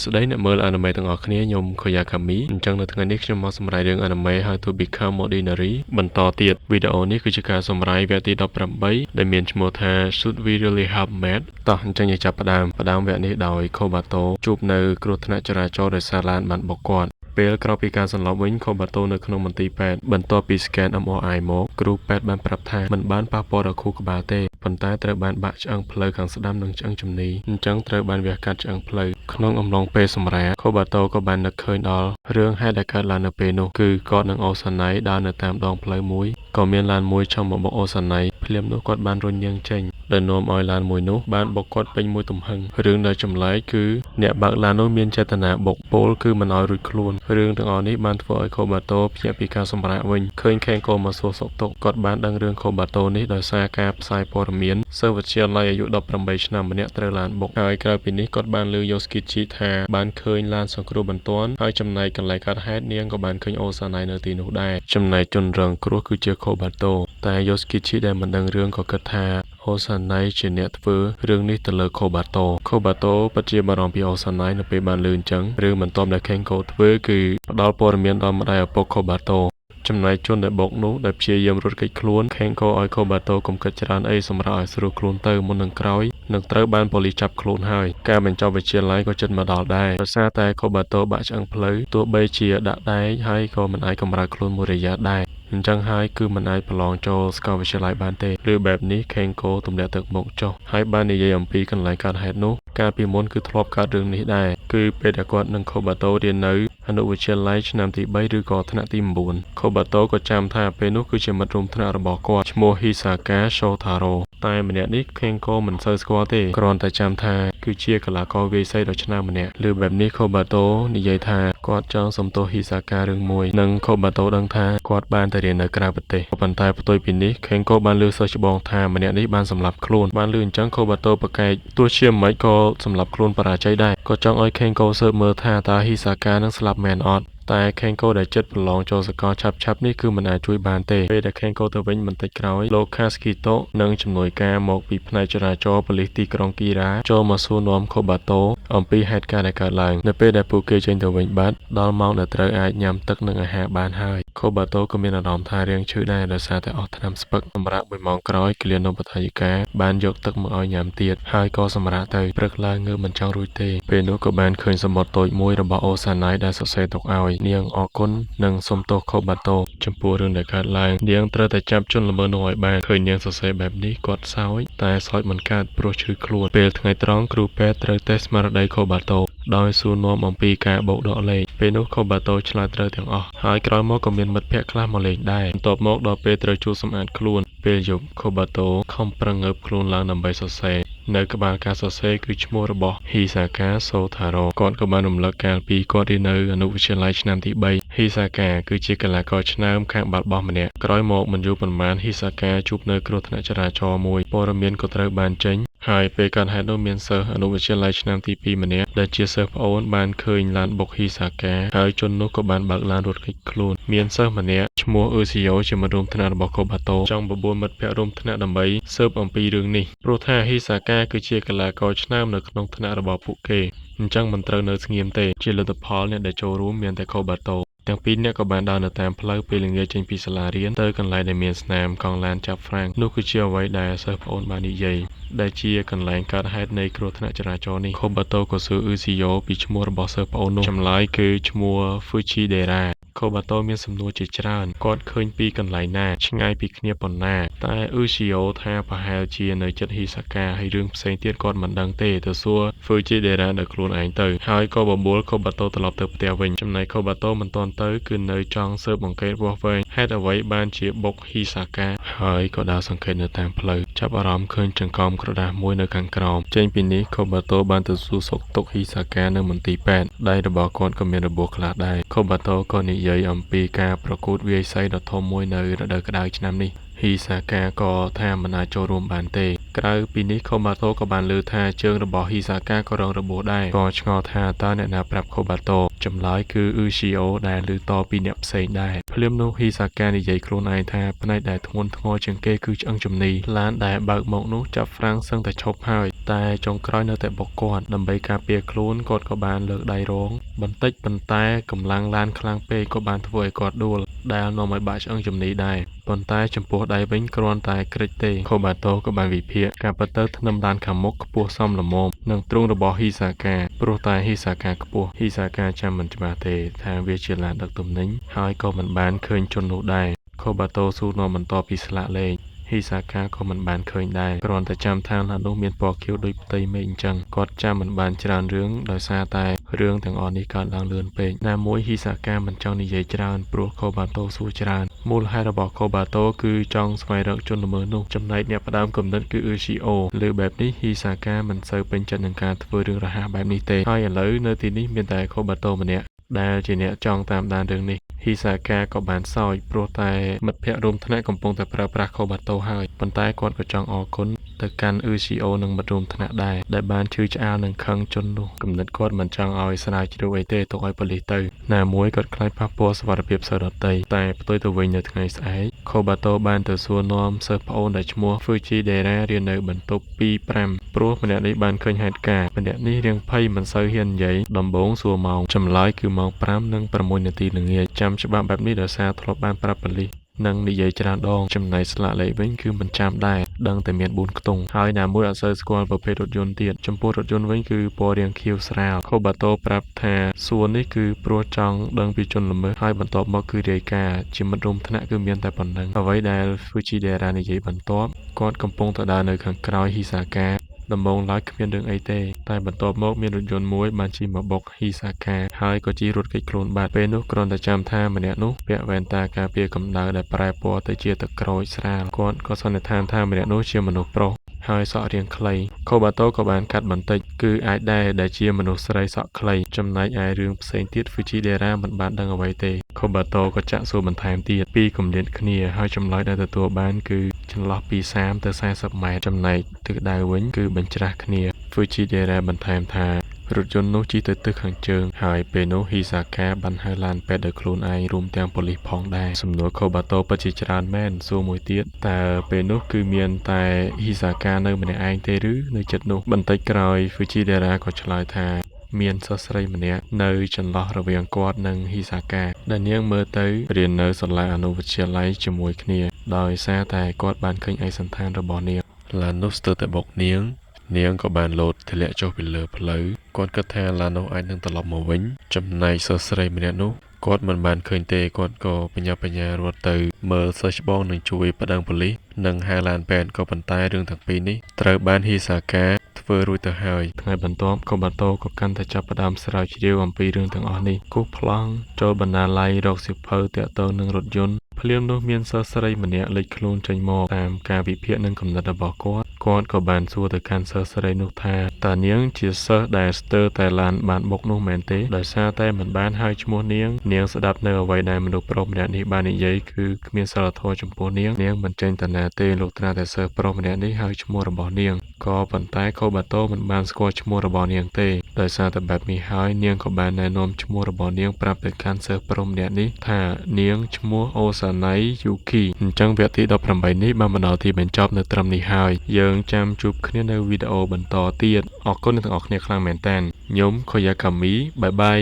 ស្តីអ្នកមើលអានីមេទាំងអស់គ្នាខ្ញុំខូយ៉ាកាមីអញ្ចឹងនៅថ្ងៃនេះខ្ញុំមកសម្រាយរឿងអានីមេ How to Become Ordinary បន្តទៀតវីដេអូនេះគឺជាការសម្រាយវគ្គទី18ដែលមានឈ្មោះថា Should We Really Help Matt តោះអញ្ចឹងយើងចាប់ផ្ដើមវគ្គនេះដោយ Kobato ជួបនៅគ្រោះថ្នាក់ចរាចរណ៍ដោយសារឡានបានបុកគាត់ពេលក្រោយពីការសន្លប់វិញ Kobato នៅក្នុងមន្ទីរពេទ្យបន្ទាប់ពី scan MRI មកគ្រូពេទ្យបានប្រាប់ថាមិនបានប៉ះពាល់ដល់ខួរក្បាលទេប៉ុន្តែត្រូវបានបាក់ឆ្អឹងភ្លៅខាងស្ដាំនិងឆ្អឹងជំនីអញ្ចឹងត្រូវបានវះកាត់ឆ្អឹងភ្លៅក្នុងអំឡុងពេលសម្រាក Kobato ក៏បាននឹកឃើញដល់រឿងហេតុដែលកើតឡើងនៅពេលនោះគឺគាត់នឹងអូសាណៃដើរនៅតាមដងផ្លូវមួយក៏មានឡានមួយឆុងមកបុកអូសាណៃភ្លាមនោះគាត់បានរុញញើងចេញដែលនាំឲ្យឡានមួយនោះបានបុកគាត់ពេញមួយទំហឹងរឿងដែលចម្លែកគឺអ្នកបើកឡាននោះមានចេតនាបុកពោលគឺមិនឲ្យរួចខ្លួនរឿងទាំងអស់នេះបានធ្វើឲ្យ Kobato ភ្ញាក់ពីការសម្រាកវិញឃើញ Kenko មកសួរសុខទុក្ខគាត់បានដឹងរឿង Kobato នេះដោយសារការផ្សាយព័ត៌មានសិស្សវិទ្យាល័យអាយុ18ឆ្នាំម្នាក់ត្រូវឡានបុកហើយក្រោយពីនេះគាត់បានឮ Yoshiki ថាបានឃើញឡានសង្គ្រោះបន្ទាន់ហើយចំណែកកន្លែងកើតហេតុនាងក៏បានឃើញអូសាណៃនៅទីនោះដែរចំណែកជនរងគ្រោះគឺជា Kobato តែ Yoshiki ដែលមិនដឹងរឿងក៏គិតថាអូសាណៃជាអ្នកធ្វើរឿងនេះទៅលើ Kobato ពិតជាបារម្ភពីអូសាណៃនៅពេលបានឮអញ្ចឹងរឿងបន្ទាប់ដែល Kenko ធ្វើគឺផ្ដល់ព័ត៌មានដល់ម្ដាយឪពុក Kobato ចំណែកជនដែលបុកនោះដែលព្យាយាមរត់គេចខ្លួន Kenko ឲ្យ Kobato កុំគិតច្រើនអីសម្រាប់ឲ្យស្រួលខ្លួនទៅមុននឹងក្រោយនឹងត្រូវបានប៉ូលីសចាប់ខ្លួនហើយការបញ្ចប់វិទ្យាល័យក៏ជិតមកដល់ដែរដោយសារតែ Kobato បាក់ឆ្អឹងភ្លៅទោះបីជាដាក់ដែកហើយក៏មិនអាចកម្រើកខ្លួនមួយរយៈដែរអញ្ចឹងហើយគឺមិនអាចប្រឡងចូលសាកលវិទ្យាល័យបានទេឬបែបនេះ Kenko ទម្លាក់ទឹកមុខចុះហើយបាននិយាយអំពីកន្លែងកើតហេតុនោះកាលពីមុនគឺធ្លាប់កើតរឿងនេះដែរគឺពេលដែលគាត់និង Kobato រៀននៅអនុវិទ្យាល័យឆ្នាំទី3ឬក៏ថ្នាក់ទី9 Kobato ក៏ចាំថាពេលនោះគឺជាមិត្តរួមថ្នាក់របស់គាត់ឈ្មោះ Hisaka Shotaro តែម្នាក់នេះ Kenko មិនសូវស្គាល់ទេគ្រាន់តែចាំថាគឺជាកីឡាករវាយសីដ៏ឆ្នើមម្នាក់ឬបែបនេះ Kobato និយាយថាគាត់ចង់សំទោស Hisaka រឿងមួយនិង Kobato ដឹងថាគាត់បានទៅរៀននៅក្រៅប្រទេសប៉ុន្តែផ្ទុយពីនេះ Kenko បានលើសិស្សច្បងថាម្នាក់នេះបានសម្លាប់ខ្លួនបានលើអញ្ចឹង Kobato ប្រកែកទោះជាមិនក៏សម្លាប់ខ្លួនបរាជ័យដែរក៏ចង់ឲ្យ Kenko ស៊ើបមើលថាតើ Hisaka នឹងស្លាប់មែនអត់តែ Kenko ដែលចិត្តប្រឡងចូលសាកលឆាប់នេះគឺមិនអាចជួយបានទេពេលដែល Kenko ទៅវិញបន្តិចក្រោយលោក Katsuhito និងជំនួយការមកពីផ្នែកចរាចរណ៍ប៉ូលីសទីក្រុងគីរ៉ាចូលមកសួរនាំ Kobato អំពីហេតុការណ៍ដែលកើតឡើងនៅពេលដែលពួកគេចេញទៅវិញបាត់ដល់ម៉ោងដែលត្រូវអាចញ៉ាំទឹកនិងអាហារបានហើយ Kobato ក៏មានអារម្មណ៍ថារាងឈឺដែរដោយសារតែអស់ថ្នាំស្ពឹកសម្រាប់1ម៉ោងក្រោយគិលានុបដ្ឋាយិកាបានយកទឹកមកឲ្យញ៉ាំទៀតហើយក៏សម្រាកទៅព្រឹកឡើងងើបមិនចង់រួចទេពេលនោះក៏បានឃើញសំបុត្រតូចមួយរបស់អូសាណៃដែលសរសេរទុកឲ្យនាងអរគុណនិងសូមទោស Kobato ចំពោះរឿងដែលកើតឡើងនាងត្រូវតែចាប់ជនល្មើសនោះឲ្យបានឃើញនាងសរសេរបែបនេះគាត់សើចតែសើចមិនកើតព្រោះឈឺខ្លួនពេលថ្ងៃត្រង់គ្រូពេទ្យត្រូវតេស្តស្មារតី Kobato ដោយសួរនាំអំពីការបោកដកលេខពេលនោះ Kobato ឆ្លើយត្រូវទាំងអស់ហើយក្រោយមកក៏មានមិត្តភក្តិខ្លះមកលេងដែរបន្ទាប់មកដល់ពេលត្រូវជួសសម្អាតខ្លួនពេលយប់ Kobato ខំប្រឹងងើបខ្លួនឡើងដើម្បីសរសេរនៅក្បាលការសរសេរគឺឈ្មោះរបស់ Hisaka Shotaro គាត់ក៏បានរំលឹកកាលពីគាត់រៀននៅអនុវិទ្យាល័យឆ្នាំទី3 Hisaka គឺជាកីឡាករឆ្នើមខាងបាល់បោះម្នាក់ក្រោយមកមិនយូរប៉ុន្មាន Hisaka ជួបនៅគ្រោះថ្នាក់ចរាចរណ៍មួយព័ត៌មានក៏ត្រូវបានចេញហើយពេលកើតហេតុនោះមានសិស្សអនុវិទ្យាល័យឆ្នាំទី2ម្នាក់ដែលជាសិស្សប្អូនបានឃើញឡានបុក Hisaka ហើយជននោះក៏បានបើកឡានរត់គេចខ្លួនមានសិស្សម្នាក់ឈ្មោះ Ushio ជាមិត្តរួមថ្នាក់របស់ Kobato ចង់បបួលមិត្តភក្តិរួមថ្នាក់ដើម្បីស៊ើបអំពីរឿងនេះព្រោះថា Hisaka គឺជាកីឡាករឆ្នើមនៅក្នុងថ្នាក់របស់ពួកគេអញ្ចឹងមិនត្រូវនៅស្ងៀមទេជាលទ្ធផលអ្នកដែលចូលរួមមានតែ Kobato ទាំងពីរអ្នកក៏បានដើរនៅតាមផ្លូវពេលល្ងាចចេញពីសាលារៀនទៅកន្លែងដែលមានស្នាមកង់ឡានចាប់ហ្វ្រាំងនោះគឺជាអ្វីដែលសិស្សប្អូនបាននិយាយដែលជាកន្លែងកើតហេតុនៃគ្រោះថ្នាក់ចរាចរណ៍នេះ Kobato ក៏សួរ Ushio ពីឈ្មោះរបស់សិស្សប្អូននោះចម្លើយគឺឈ្មោះ Fuchidera Kobato មានសំណួរជាច្រើនគាត់ឃើញពីកន្លែងណាឆ្ងាយពីគ្នាប៉ុណ្ណាតែ Ushio ថាប្រហែលជានៅជិត Hisaka ហើយរឿងផ្សេងទៀតគាត់មិនដឹងទេទៅសួរ Fuchidera ដោយខ្លួនឯងទៅហើយក៏បបួល Kobato ត្រឡប់ទៅផ្ទះវិញចំណែក Kobato មិនទាន់ទៅគឺនៅចង់ស៊ើបអង្កេតវាស់វែងហេតុអ្វីបានជាបុក Hisaka ហើយក៏ដើរសង្កេតនៅតាមផ្លូវចាប់អារម្មណ៍ឃើញចង្កោមក្រដាសមួយនៅខាងក្រោមចេញពីនេះ Kobato បានទៅសួរសុខទុក្ខ Hisaka នៅមន្ទីរពេទ្យដៃរបស់គាត់ក៏មានរបួសខ្លះដែរ Kobato ក៏និយាយអំពីការប្រកួតវាយសីដ៏ធំមួយនៅរដូវក្តៅឆ្នាំនេះ Hisaka ក៏ថាមិនអាចចូលរួមបានទេក្រៅពីនេះ Kobato ក៏បានលើថាជើងរបស់ Hisaka ក៏រងរបួសដែរក៏ឆ្ងល់ថាតើអ្នកណាប្រាប់ Kobato ចម្លើយគឺ Ushio ដែលឮតពីអ្នកផ្សេងដែរភ្លាមនោះ Hisaka និយាយខ្លួនឯងថាផ្នែកដែលធ្ងន់ធ្ងរជាងគេគឺឆ្អឹងជំនីឡានដែលបើកមកនោះចាប់ហ្វ្រាំងសឹងតែឈប់ហើយ តែចុងក្រោយនៅតែបុកគាត់ដើម្បីការពារខ្លួនគាត់ក៏បានលើកដៃរងបន្តិចប៉ុន្តែកម្លាំងឡានខ្លាំងពេកក៏បានធ្វើឲ្យគាត់ដួលដែលនាំឲ្យបាក់ឆ្អឹងជំនីដែរប៉ុន្តែចំពោះដៃវិញគ្រាន់តែក្រិចទេខូបាតូក៏បានវិភាគការពិតទៅថ្នាំឡានខាងមុខខ្ពស់សមល្មមនឹងទ្រូងរបស់ហ៊ីសាកាព្រោះតែហ៊ីសាកាខ្ពស់ហ៊ីសាកាចាំមិនច្បាស់ទេថាវាជាឡានដឹកទំនិញហើយក៏មិនបានឃើញជននោះដែរខូបាតូសួរនាំបន្តពីស្លាកលេខហ៊ីសាកាក៏មិនបានឃើញដែរគ្រាន់តែចាំថាឡាននោះមានពណ៌ខៀវដូចផ្ទៃមេឃអញ្ចឹងគាត់ចាំមិនបានច្រើនរឿងដោយសារតែរឿងទាំងអស់នេះកើតឡើងលឿនពេកណាមួយហ៊ីសាកាមិនចង់និយាយច្រើនព្រោះខូបាតូសួរច្រើនមូលហេតុរបស់ខូបាតូគឺចង់ស្វែងរកជនល្មើសនោះចំណែកអ្នកផ្ដើមគំនិតគឺអ៊ឺស៊ីអូលើបែបនេះហ៊ីសាកាមិនសូវពេញចិត្តនឹងការធ្វើរឿងរហ័សបែបនេះទេហើយឥឡូវនៅទីនេះមានតែខូបាតូម្នាក់ដែលជាអ្នកចង់តាមដានរឿងនេះហ៊ីសាកាក៏បានសើចព្រោះតែមិត្តភ័ក្តិរួមថ្នាក់កំពុងតែប្រើប្រាស់ខូបាតូហើយប៉ុន្តែគាត់ក៏ចង់អរគុណទៅកាន់អ៊ឺស៊ីអូនិងមិត្តរួមថ្នាក់ដែរដែលបានឈឺឆ្អាលនឹងខឹងជននោះគំនិតគាត់មិនចង់ឲ្យស្រាវជ្រាវអីទេទុកឲ្យប៉ូលីសទៅណាមួយគាត់ខ្លាចប៉ះពាល់សុវត្ថិភាពសិស្សដទៃតែផ្ទុយទៅវិញនៅថ្ងៃស្អែកខូបាតូបានទៅសួរនាំសិស្សប្អូនដែលឈ្មោះ Fujidera រៀននៅបន្ទប់ 2-5 ព្រោះម្នាក់នេះបានឃើញហេតុការណ៍ម្នាក់នេះរៀងភ័យមិនសូវហ៊ាននិយាយដំបូងសួរម៉ោងចម្លើយគឺម៉ោង 5:06 នាទីល្ងាចចាំច្បាស់បែបនេះដោយសារធ្លាប់បានប្រាប់ប៉ូលីសនិងនិយាយច្រើនដងចំណែកស្លាកលេខវិញគឺមិនចាំដែរដឹងតែមាន4ខ្ទង់ហើយណាមួយអត់សូវស្គាល់ប្រភេទរថយន្តទៀតចំពោះរថយន្តវិញគឺពណ៌រាងខៀវស្រាលខូបាតូប្រាប់ថាសួរនេះគឺព្រោះចង់ដឹងពីជនល្មើសហើយបន្ទាប់មកគឺរាយការណ៍ជាមិត្តរួមថ្នាក់គឺមានតែប៉ុណ្្នឹងអ្វីដែល Fujidera និយាយបន្ទាប់គាត់កំពុងតែដើរនៅខាងក្រោយហ៊ីសាកាដំបូងឡើយគ្មានរឿងអីទេតែបន្ទាប់មកមានរថយន្តមួយបានជិះមកបុកហ៊ីសាកាហើយក៏ជិះរត់គេចខ្លួនបាត់ពេលនោះគ្រាន់តែចាំថាម្នាក់នោះពាក់វ៉ែនតាការពារកម្ដៅដែលប្រែពណ៌ទៅជាទឹកក្រូចស្រាលគាត់ក៏សន្និដ្ឋានថាម្នាក់នោះជាមនុស្សប្រុសហើយសក់រាងខ្លីខូបាតូក៏បានកាត់បន្តិចគឺអាចដែរដែលជាមនុស្សស្រីសក់ខ្លីចំណែកឯរឿងផ្សេងទៀត Fujidera មិនបានដឹងអ្វីទេខូបាតូក៏ចាក់សួរបន្ថែមទៀតពីគម្លាតគ្នាហើយចម្លើយដែលទទួលបានគឺចន្លោះពី30ទៅ40ម៉ែត្រចំណែកទិសដៅវិញគឺបញ្ច្រាស់គ្នា Fujidera បន្ថែមថារថយន្តនោះជិះទៅទិសខាងជើងហើយពេលនោះហ៊ីសាកាបានហៅឡានពេទ្យដោយខ្លួនឯងរួមទាំងប៉ូលីសផងដែរសំណួរខូបាតូពិតជាច្រើនមែនសួរមួយទៀតតើពេលនោះគឺមានតែហ៊ីសាកានៅម្នាក់ឯងទេឬនៅចិត្តនោះបន្តិចក្រោយ Fujidera ក៏ឆ្លើយថាមានសិស្សស្រីម្នាក់នៅចន្លោះរវាងគាត់និងហ៊ីសាកាដែលនាងមើលទៅរៀននៅសាលាអនុវិទ្យាល័យជាមួយគ្នាដោយសារតែគាត់បានឃើញឯកសណ្ឋានរបស់នាងឡាននោះស្ទើរតែបុកនាងក៏បានលោតធ្លាក់ចុះពីលើផ្លូវគាត់គិតថាឡាននោះអាចនឹងត្រឡប់មកវិញចំណែកសិស្សស្រីម្នាក់នោះគាត់មិនបានឃើញទេគាត់ក៏បញ្ញាបញ្ញារត់ទៅមើលសិស្សច្បងនឹងជួយប្តឹងប៉ូលីសនិងហៅឡានពេទ្យក៏ប៉ុន្តែរឿងទាំងពីរនេះត្រូវបានហ៊ីសាកាធ្វើរួចទៅហើយថ្ងៃបន្ទាប់ខូបាតូក៏កាន់តែចាប់ផ្ដើមស្រាវជ្រាវអំពីរឿងទាំងអស់នេះគូសប្លង់ចូលបណ្ណាល័យរកសៀវភៅទាក់ទងនឹងរថយន្តភ្លាមនោះមានសិស្សស្រីម្នាក់លេចខ្លួនចេញមកតាមការវិភាគនិងគំនិតរបស់គាត់ក៏បានសួរទៅកាន់សិស្សស្រីនោះថាតើនាងជាសិស្សដែលស្ទើរតែឡានបានបុកនោះមែនទេដោយសារតែមិនបានហៅឈ្មោះនាងស្ដាប់នៅអ្វីដែលមនុស្សប្រុសម្នាក់នេះបាននិយាយគឺគ្មានសិលធម៌ចំពោះនាងមិនចេញតាណាទេលុះត្រាតែសិស្សប្រុសម្នាក់នេះហៅឈ្មោះរបស់នាងក៏ប៉ុន្តែខូបាតូមិនបានស្គាល់ឈ្មោះរបស់នាងទេដោយសារតែបែបនេះហើយនាងក៏បានណែនាំឈ្មោះរបស់នាងប្រាប់ទៅកាន់សិស្សប្រុសម្នាក់នេះថានាងឈ្មោះអូសាណៃយូគីអញ្ចឹងវគ្គទី18នេះបានមកដល់ទីបញ្ចប់នៅត្រឹមនេះហើយយើងចាំជួបគ្នានៅវីដេអូបន្តទៀតអរគុណអ្នកទាំងអស់គ្នាខ្លាំងមែនតើខ្ញុំខូយ៉ាកាមីបាយបាយ